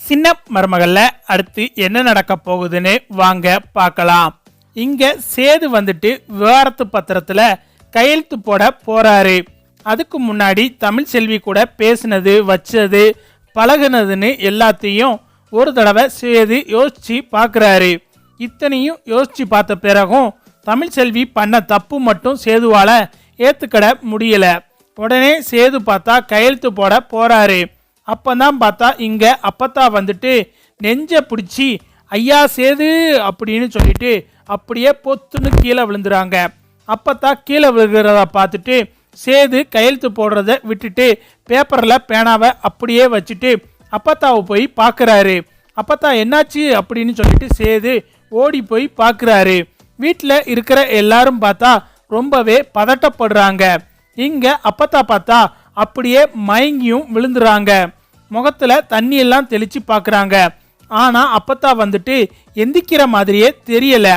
சின்ன மருமகள்ல அடுத்து என்ன நடக்க போகுதுன்னு வாங்க பார்க்கலாம். இங்க சேது வந்துட்டு விவாகரத்து பத்திரத்துல கையெழுத்து போட போறாரு. அதுக்கு முன்னாடி தமிழ் செல்வி கூட பேசினது வச்சது பழகுனதுன்னு எல்லாத்தையும் ஒரு தடவை சேது யோசிச்சு பார்க்குறாரு. இத்தனையும் யோசிச்சு பார்த்த பிறகும் தமிழ் செல்வி பண்ண தப்பு மட்டும் சேதுவால ஏத்துக்கட முடியல. உடனே சேது பார்த்தா கையெழுத்து போட போறாரு. அப்பதான் பார்த்தா இங்க அப்பத்தா வந்துட்டு நெஞ்ச பிடிச்சி ஐயா சேது அப்படின்னு சொல்லிட்டு அப்படியே பொத்துன்னு கீழே விழுந்துறாங்க. அப்பத்தா கீழே விழுகிறத பார்த்துட்டு சேது கையெழுத்து போடுறத விட்டுட்டு பேப்பர்ல பேனாவை அப்படியே வச்சுட்டு அப்பத்தாவை போய் பார்க்குறாரு. அப்பத்தா என்னாச்சு அப்படின்னு சொல்லிட்டு சேது ஓடி போய் பார்க்குறாரு. வீட்டில் இருக்கிற எல்லாரும் பார்த்தா ரொம்பவே பதட்டப்படுறாங்க. இங்க அப்பத்தா பார்த்தா அப்படியே மயங்கியும் விழுந்துறாங்க. முகத்துல தண்ணி எல்லாம் தெளிச்சு பார்க்குறாங்க. ஆனா அப்பத்தா வந்துட்டு எந்திக்கிற மாதிரியே தெரியல.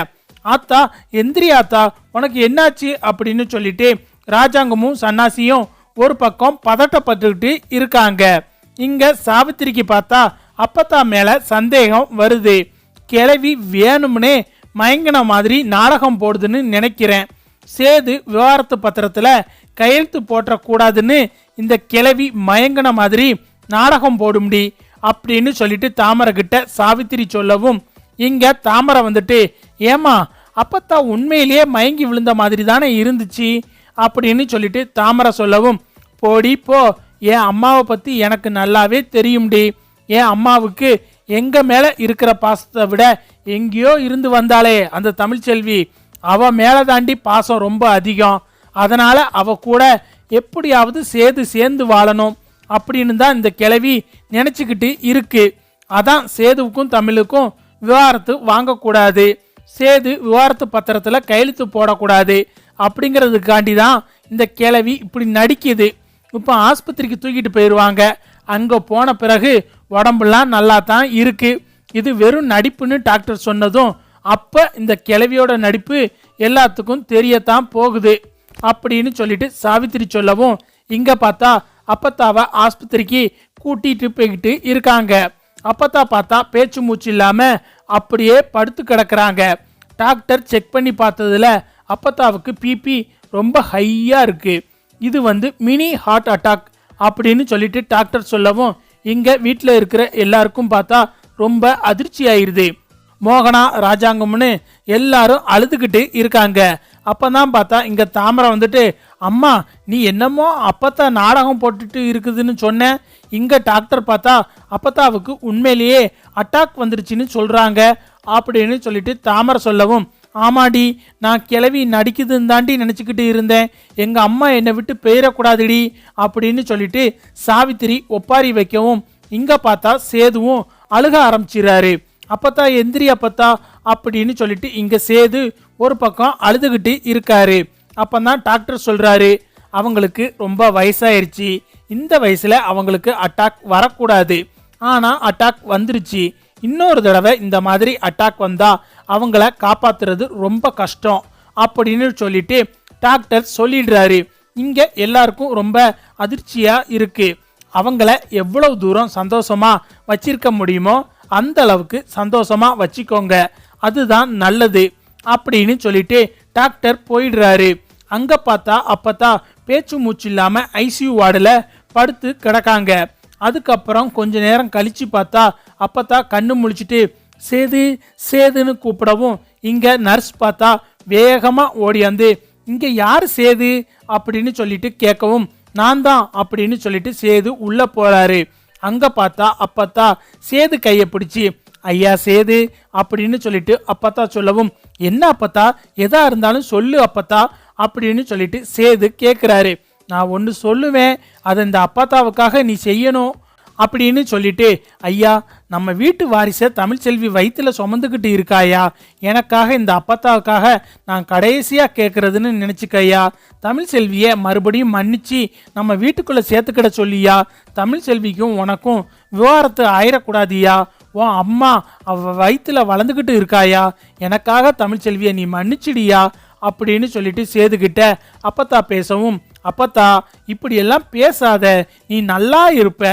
ஆத்தா எந்திரி ஆத்தா, உனக்கு என்னாச்சு அப்படின்னு சொல்லிட்டு ராஜாங்கமும் சன்னாசியும் ஒரு பக்கம் பதட்டப்பட்டுக்கிட்டு இருக்காங்க. இங்க சாவித்திரிக்கு பார்த்தா அப்பத்தா மேல சந்தேகம் வருது. கிளவி வேணும்னே மயங்கின மாதிரி நாடகம் போடுதுன்னு நினைக்கிறேன். சேது விவாகரத்து பத்திரத்துல கையெழுத்து போட்டக்கூடாதுன்னு இந்த கிளவி மயங்கின மாதிரி நாடகம் போடும்டி அப்படின்னு சொல்லிட்டு தாமரை கிட்ட சாவித்திரி சொல்லவும் இங்க தாமரை வந்துட்டு ஏமா அப்பத்தா உண்மையிலேயே மயங்கி விழுந்த மாதிரி தானே இருந்துச்சு அப்படின்னு சொல்லிட்டு தாமரை சொல்லவும் போடி போ, என் அம்மாவை பத்தி எனக்கு நல்லாவே தெரியும்டி. என் அம்மாவுக்கு எங்க மேல இருக்கிற பாசத்தை விட எங்கேயோ இருந்து வந்தாலே அந்த தமிழ்ச்செல்வி, அவ மேல தாண்டி பாசம் ரொம்ப அதிகம். அதனால அவ கூட எப்படியாவது சேர்ந்து வாழணும் அப்படின்னு தான் இந்த கிளவி நினைச்சுக்கிட்டு இருக்கு. அதான் சேதுவுக்கும் தமிழுக்கும் விவாகரத்து வாங்கக்கூடாது, சேது விவாகரத்து பத்திரத்துல கையெழுத்து போடக்கூடாது அப்படிங்கிறதுக்காண்டி தான் இந்த கிளவி இப்படி நடிக்குது. இப்போ ஆஸ்பத்திரிக்கு தூக்கிட்டு போயிடுவாங்க. அங்கே போன பிறகு உடம்புலாம் நல்லா தான் இருக்கு. இது வெறும் நடிப்புன்னு டாக்டர் சொன்னதும் அப்போ இந்த கிளவியோட நடிப்பு எல்லாத்துக்கும் தெரியத்தான் போகுது அப்படின்னு சொல்லிட்டு சாவித்திரி சொல்லவும் இங்க பார்த்தா அப்பத்தாவை ஆஸ்பத்திரிக்கு கூட்டிட்டு போய்கிட்டு இருக்காங்க. அப்பத்தா பார்த்தா பேச்சு மூச்சு இல்லாம அப்படியே படுத்து கிடக்குறாங்க. டாக்டர் செக் பண்ணி பார்த்ததுல அப்பத்தாவுக்கு பிபி ரொம்ப ஹையா இருக்கு. இது மினி ஹார்ட் அட்டாக் அப்படின்னு சொல்லிட்டு டாக்டர் சொல்லவும் இங்க வீட்டில் இருக்கிற எல்லாருக்கும் பார்த்தா ரொம்ப அதிர்ச்சி ஆயிருது. மோகனா ராஜாங்கம்னு எல்லாரும் அழுதுகிட்டு இருக்காங்க. அப்பதான் பார்த்தா இங்க தாமரை வந்துட்டு அம்மா நீ என்னமோ அப்பத்தா நாடகம் போட்டுட்டு இருக்குதுன்னு சொன்ன, இங்க டாக்டர் பார்த்தா அப்பத்தாவுக்கு உண்மையிலேயே அட்டாக் வந்துருச்சுன்னு சொல்றாங்க அப்படின்னு சொல்லிட்டு தாமரை சொல்லவும் ஆமாடி, நான் கிளவி நடிக்குதுன்னு தாண்டி நினச்சிக்கிட்டு இருந்தேன். எங்கள் அம்மா என்னை விட்டு போயிடக்கூடாதுடி அப்படின்னு சொல்லிட்டு சாவித்திரி ஒப்பாரி வைக்கவும் இங்கே பார்த்தா சேதுவும் அழுக ஆரம்பிச்சிடறாரு. அப்பத்தா எந்திரி அப்பத்தா அப்படின்னு சொல்லிட்டு இங்கே சேது ஒரு பக்கம் அழுதுகிட்டு இருக்காரு. அப்போதான் டாக்டர் சொல்கிறாரு அவங்களுக்கு ரொம்ப வயசாயிருச்சு, இந்த வயசில் அவங்களுக்கு அட்டாக் வரக்கூடாது, ஆனால் அட்டாக் வந்துருச்சு. இன்னொரு தடவை இந்த மாதிரி அட்டாக் வந்தா அவங்கள காப்பாத்துறது ரொம்ப கஷ்டம் அப்படின்னு சொல்லிட்டு டாக்டர் சொல்லிடுறாரு. இங்க எல்லாருக்கும் ரொம்ப அதிர்ச்சியா இருக்கு. அவங்கள எவ்வளவு தூரம் சந்தோஷமா வச்சிருக்க முடியுமோ அந்த அளவுக்கு சந்தோஷமா வச்சுக்கோங்க, அதுதான் நல்லது அப்படின்னு சொல்லிட்டு டாக்டர் போயிடுறாரு. அங்க பார்த்தா அப்பத்தா பேச்சு மூச்சு இல்லாம ஐசியூ வார்டில் படுத்து கிடக்காங்க. அதுக்கப்புறம் கொஞ்ச நேரம் கழிச்சு பார்த்தா அப்பத்தா கண்ணு முழிச்சிட்டு சேது சேதுன்னு கூப்பிடவும் இங்க நர்ஸ் பார்த்தா வேகமா ஓடியாந்து இங்க யாரு சேது அப்படின்னு சொல்லிட்டு கேட்கவும் நான் தான் அப்படின்னு சொல்லிட்டு சேது உள்ள போறாரு. அங்க பார்த்தா அப்பத்தா சேது கையை பிடிச்சி ஐயா சேது அப்படின்னு சொல்லிட்டு அப்பத்தா சொல்லவும் என்ன அப்பத்தா, எதா இருந்தாலும் சொல்லு அப்பத்தா அப்படின்னு சொல்லிட்டு சேது கேட்குறாரு. நான் ஒன்று சொல்லுவேன், அதை இந்த அப்பத்தாவுக்காக நீ செய்யணும் அப்படின்னு சொல்லிட்டு ஐயா நம்ம வீட்டு வாரிசை தமிழ்ச்செல்வி வயிற்றுல சுமந்துக்கிட்டு இருக்காயா, எனக்காக இந்த அப்பத்தாவுக்காக நான் கடைசியாக கேட்குறதுன்னு நினச்சிக்கையா, தமிழ்ச்செல்வியை மறுபடியும் மன்னிச்சு நம்ம வீட்டுக்குள்ளே சேர்த்துக்கிட சொல்லியா, தமிழ்ச்செல்விக்கும் உனக்கும் விவாகரத்து ஆயிடக்கூடாதியா, உன் அம்மா அவ வயிற்றுல வளர்ந்துக்கிட்டு இருக்காயா, எனக்காக தமிழ்ச்செல்வியை நீ மன்னிச்சிடியா அப்படின்னு சொல்லிட்டு சேதுக்கிட்ட அப்பத்தா பேசவும் அப்பத்தா இப்படி எல்லாம் பேசாத, நீ நல்லா இருப்ப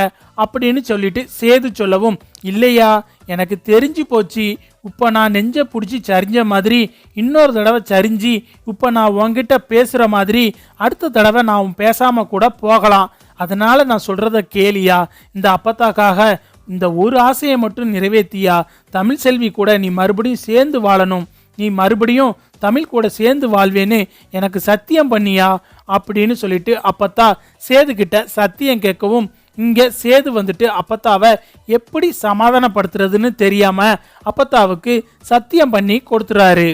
அப்படின்னு சொல்லிட்டு சேது சொல்லவும், இல்லையா எனக்கு தெரிஞ்சு போச்சு, இப்போ நான் நெஞ்ச பிடிச்சி சரிஞ்ச மாதிரி இன்னொரு தடவை சரிஞ்சு இப்போ நான் உன்கிட்ட பேசுகிற மாதிரி அடுத்த தடவை நான் பேசாமல் கூட போகலாம். அதனால நான் சொல்கிறத கேளியா, இந்த அப்பத்தாக்காக இந்த ஒரு ஆசையை மட்டும் நிறைவேற்றியா, தமிழ் செல்வி கூட நீ மறுபடியும் சேர்ந்து வாழணும், நீ மறுபடியும் தமிழ் கூட சேர்ந்து வாழ்வேன்னு எனக்கு சத்தியம் பண்ணியா அப்படின்னு சொல்லிட்டு அப்பத்தா சேது கிட்ட சத்தியம் கேட்கவும், இங்க சேது வந்துட்டு அப்பத்தாவை எப்படி சமாதானப்படுத்துறதுன்னு தெரியாம அப்பத்தாவுக்கு சத்தியம் பண்ணி கொடுத்துறாரு.